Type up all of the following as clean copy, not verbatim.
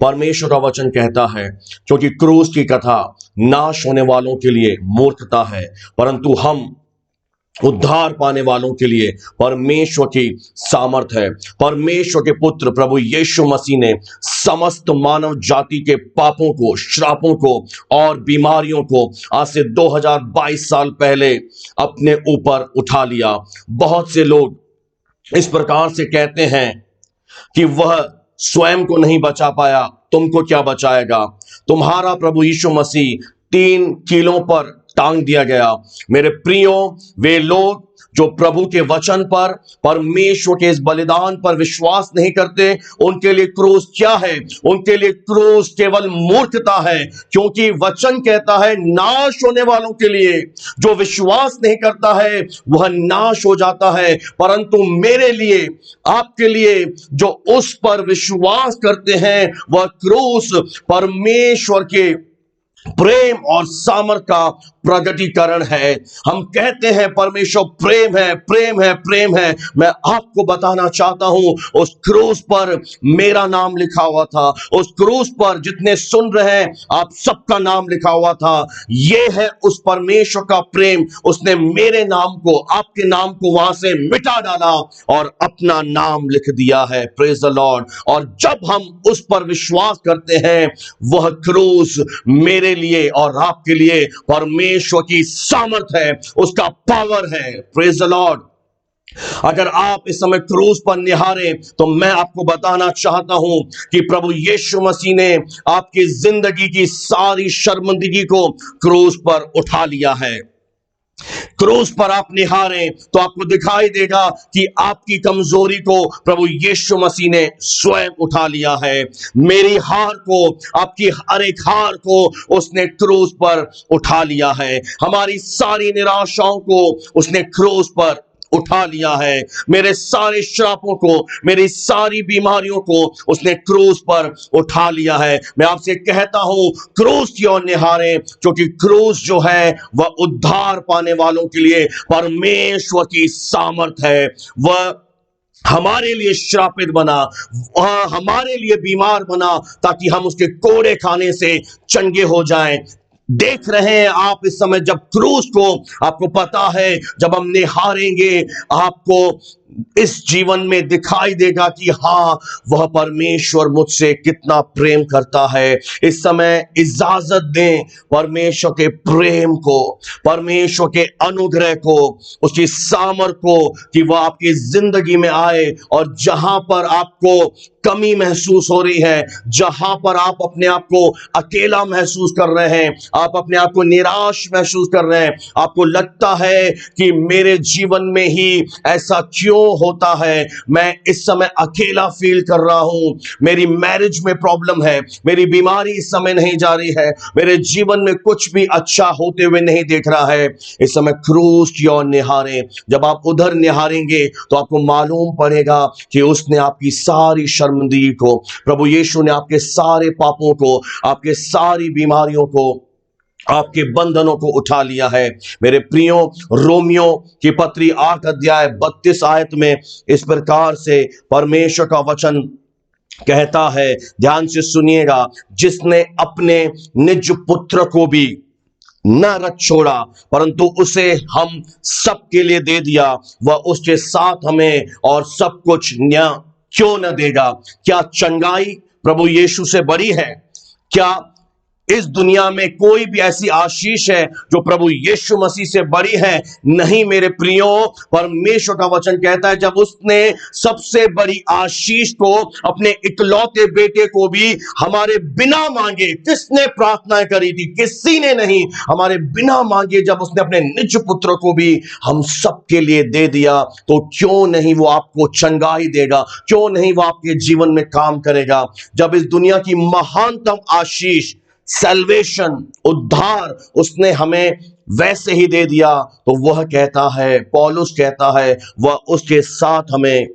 परमेश्वर का वचन कहता है क्योंकि क्रूस की कथा नाश होने वालों के लिए मूर्खता है, परंतु हम उद्धार पाने वालों के लिए परमेश्वर की सामर्थ है। परमेश्वर के पुत्र प्रभु यीशु मसीह ने समस्त मानव जाति के पापों को, श्रापों को और बीमारियों को आज से 2022 साल पहले अपने ऊपर उठा लिया। बहुत से लोग इस प्रकार से कहते हैं कि वह स्वयं को नहीं बचा पाया, तुमको क्या बचाएगा। तुम्हारा प्रभु यीशु मसीह 3 कीलों पर टांग दिया गया। मेरे प्रियो, वे लोग जो प्रभु के वचन पर, परमेश्वर के इस बलिदान पर विश्वास नहीं करते, उनके लिए क्रूस क्या है? उनके लिए क्रूस केवल मूर्खता है, क्योंकि वचन कहता है नाश होने वालों के लिए। जो विश्वास नहीं करता है वह नाश हो जाता है, परंतु मेरे लिए, आपके लिए जो उस पर विश्वास करते हैं, वह क्रूस परमेश्वर के प्रेम और सामर्थ का प्रगटीकरण है। हम कहते हैं परमेश्वर प्रेम है, प्रेम है, प्रेम है। मैं आपको बताना चाहता हूं, उस क्रूस पर मेरा नाम लिखा हुआ था। उस क्रूस पर जितने सुन रहे हैं आप सबका नाम लिखा हुआ था। यह है उस परमेश्वर का प्रेम। उसने मेरे नाम को, आपके नाम को वहां से मिटा डाला और अपना नाम लिख दिया है। Praise the Lord. और जब हम उस पर विश्वास करते हैं, वह क्रूस मेरे लिए और आपके लिए परमेश्वर की सामर्थ है, उसका पावर है। Praise the Lord. अगर आप इस समय क्रूस पर निहारें तो मैं आपको बताना चाहता हूं कि प्रभु यीशु मसीह ने आपकी जिंदगी की सारी शर्मिंदगी को क्रूस पर उठा लिया है। क्रूस पर आप निहारें तो आपको दिखाई देगा कि आपकी कमजोरी को प्रभु यीशु मसीह ने स्वयं उठा लिया है। मेरी हार को, आपकी हर एक हार को उसने क्रूस पर उठा लिया है। हमारी सारी निराशाओं को उसने क्रूस पर उठा लिया है। मेरे सारे श्रापों को, मेरी सारी बीमारियों को उसने क्रूस पर उठा लिया है। मैं आपसे कहता हूं क्रूस की ओर निहारें, क्योंकि क्रूस जो है वह उद्धार पाने वालों के लिए परमेश्वर की सामर्थ है। वह हमारे लिए श्रापित बना, वह हमारे लिए बीमार बना, ताकि हम उसके कोड़े खाने से चंगे हो जाएं। देख रहे हैं आप इस समय जब क्रूस को, आपको पता है जब हम निहारेंगे आपको इस जीवन में दिखाई देगा कि हाँ, वह परमेश्वर मुझसे कितना प्रेम करता है। इस समय इजाजत दें परमेश्वर के प्रेम को, परमेश्वर के अनुग्रह को, उसकी सामर्थ को, कि वह आपकी जिंदगी में आए। और जहां पर आपको कमी महसूस हो रही है, जहां पर आप अपने आप को अकेला महसूस कर रहे हैं, आप अपने आप को निराश महसूस कर रहे हैं, आपको लगता है कि मेरे जीवन में ही ऐसा क्यों होता है, मैं इस समय अकेला फील कर रहा हूं, मेरी मैरिज में प्रॉब्लम है, मेरी बीमारी इस समय नहीं जा रही है, मेरे जीवन में कुछ भी अच्छा होते हुए नहीं देख रहा है, इस समय क्रूस की ओर निहारें। जब आप उधर निहारेंगे तो आपको मालूम पड़ेगा कि उसने आपकी सारी शर्मिंदगी को, प्रभु यीशु ने आपके सारे पापों को, आपके सारी बीमारियों को, आपके बंधनों को उठा लिया है। मेरे प्रियो, रोमियो की पत्री 8 अध्याय 32 आयत में इस प्रकार से परमेश्वर का वचन कहता है, ध्यान से सुनिएगा, जिसने अपने निज पुत्र को भी न रख छोड़ा परंतु उसे हम सबके लिए दे दिया, वह उसके साथ हमें और सब कुछ क्यों न देगा। क्या चंगाई प्रभु यीशु से बड़ी है? क्या इस दुनिया में कोई भी ऐसी आशीष है जो प्रभु यीशु मसीह से बड़ी है? नहीं मेरे प्रियो, परमेश्वर का वचन कहता है जब उसने सबसे बड़ी आशीष को, अपने इकलौते बेटे को भी हमारे बिना मांगे, किसने प्रार्थना करी थी? किसी ने नहीं। हमारे बिना मांगे जब उसने अपने निज पुत्र को भी हम सबके लिए दे दिया, तो क्यों नहीं वो आपको चंगाई देगा, क्यों नहीं वो आपके जीवन में काम करेगा। जब इस दुनिया की महानतम आशीष सैल्वेशन, उद्धार उसने हमें वैसे ही दे दिया, तो वह कहता है, पौलुस कहता है, वह उसके साथ हमें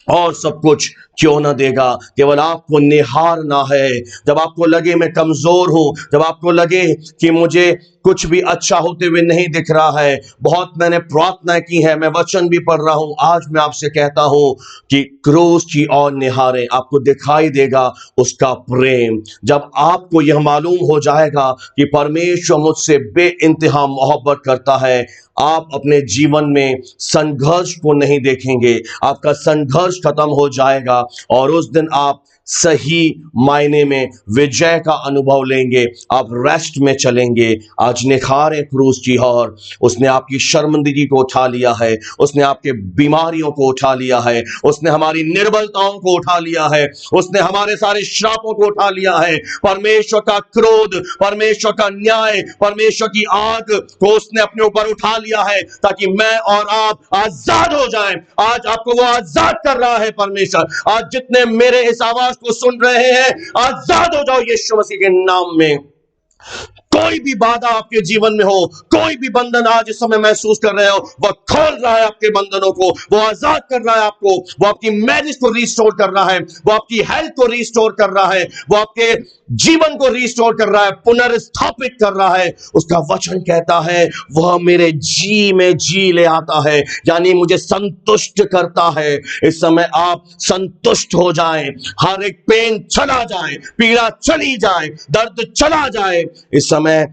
और सब कुछ क्यों ना देगा। केवल आपको निहारना है। जब आपको लगे मैं कमजोर हूं, जब आपको लगे कि मुझे कुछ भी अच्छा होते हुए नहीं दिख रहा है, बहुत मैंने प्रार्थना की है, मैं वचन भी पढ़ रहा हूं, आज मैं आपसे कहता हूं कि क्रूस की ओर निहारें, आपको दिखाई देगा उसका प्रेम। जब आपको यह मालूम हो जाएगा कि परमेश्वर मुझसे बेइंतहा मोहब्बत करता है, आप अपने जीवन में संघर्ष को नहीं देखेंगे, आपका संघर्ष खत्म हो जाएगा और उस दिन आप सही मायने में विजय का अनुभव लेंगे, आप रेस्ट में चलेंगे। आज निखारें क्रूस की ओर। उसने आपकी शर्मिंदगी को उठा लिया है, उसने आपके बीमारियों को उठा लिया है, उसने हमारी निर्बलताओं को उठा लिया है, उसने हमारे सारे श्रापों को उठा लिया है। परमेश्वर का क्रोध, परमेश्वर का न्याय, परमेश्वर की आग को उसने अपने ऊपर उठा लिया है ताकि मैं और आप आजाद हो जाएं। आज आपको वो आजाद कर रहा है परमेश्वर। आज जितने मेरे इस आवाज को सुन रहे हैं, आजाद हो जाओ यीशु मसीह के नाम में। कोई भी बाधा आपके जीवन में हो, कोई भी बंधन आज इस समय महसूस कर रहे हो, वह खोल रहा है आपके बंधनों को, वो आजाद कर रहा है आपको, वो आपकी मैरिज को रिस्टोर कर रहा है, वो आपकी हेल्थ को रिस्टोर कर रहा है, वो आपके जीवन को रिस्टोर कर रहा है, पुनर्स्थापित कर रहा है। उसका वचन कहता है वह मेरे जी में जी ले आता है, यानी मुझे संतुष्ट करता है। इस समय आप संतुष्ट हो जाएं, हर एक पेन चला जाए, पीड़ा चली जाए, दर्द चला जाए। इस समय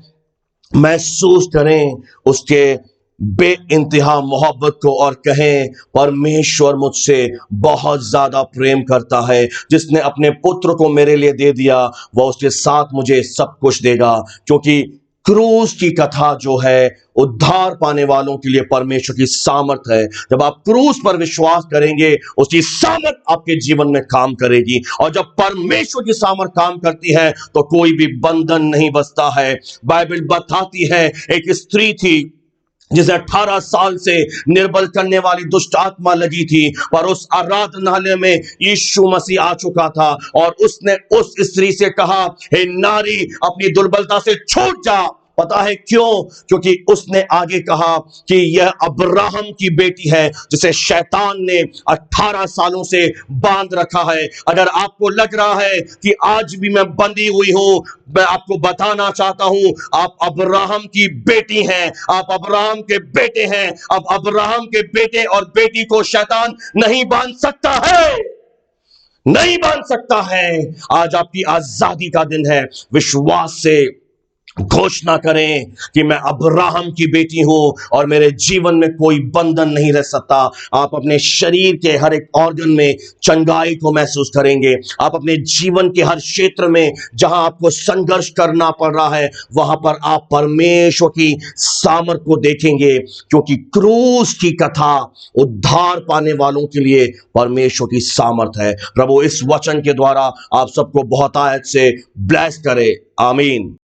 महसूस करें उसके बेइंतहा मोहब्बत को और कहें परमेश्वर मुझसे बहुत ज्यादा प्रेम करता है, जिसने अपने पुत्र को मेरे लिए दे दिया वह उसके साथ मुझे सब कुछ देगा। क्योंकि क्रूस की कथा जो है उद्धार पाने वालों के लिए परमेश्वर की सामर्थ है। जब आप क्रूस पर विश्वास करेंगे, उसकी सामर्थ आपके जीवन में काम करेगी, और जब परमेश्वर की सामर्थ काम करती है तो कोई भी बंधन नहीं बचता है। बाइबल बताती है एक स्त्री थी जिसे 18 साल से निर्बल करने वाली दुष्ट आत्मा लगी थी, पर उस आराधनालय में यीशु मसीह आ चुका था और उसने उस स्त्री से कहा, हे नारी, अपनी दुर्बलता से छूट जा। पता है क्यों? क्योंकि उसने आगे कहा कि यह अब्राहम की बेटी है जिसे शैतान ने 18 सालों से बांध रखा है। अगर आपको लग रहा है कि आज भी मैं बंधी हुई हूं, मैं आपको बताना चाहता हूं, आप अब्राहम की बेटी हैं, आप अब्राहम के बेटे हैं। अब अब्राहम के बेटे और बेटी को शैतान नहीं बांध सकता है, नहीं बांध सकता है। आज आपकी आजादी का दिन है। विश्वास से घोषणा करें कि मैं अब्राहम की बेटी हूं और मेरे जीवन में कोई बंधन नहीं रह सकता। आप अपने शरीर के हर एक ऑर्गन में चंगाई को महसूस करेंगे। आप अपने जीवन के हर क्षेत्र में जहां आपको संघर्ष करना पड़ रहा है, वहां पर आप परमेश्वर की सामर्थ को देखेंगे, क्योंकि क्रूस की कथा उद्धार पाने वालों के लिए परमेश्वर की सामर्थ है। प्रभु इस वचन के द्वारा आप सबको बहुतायत से ब्लेस करे। आमीन।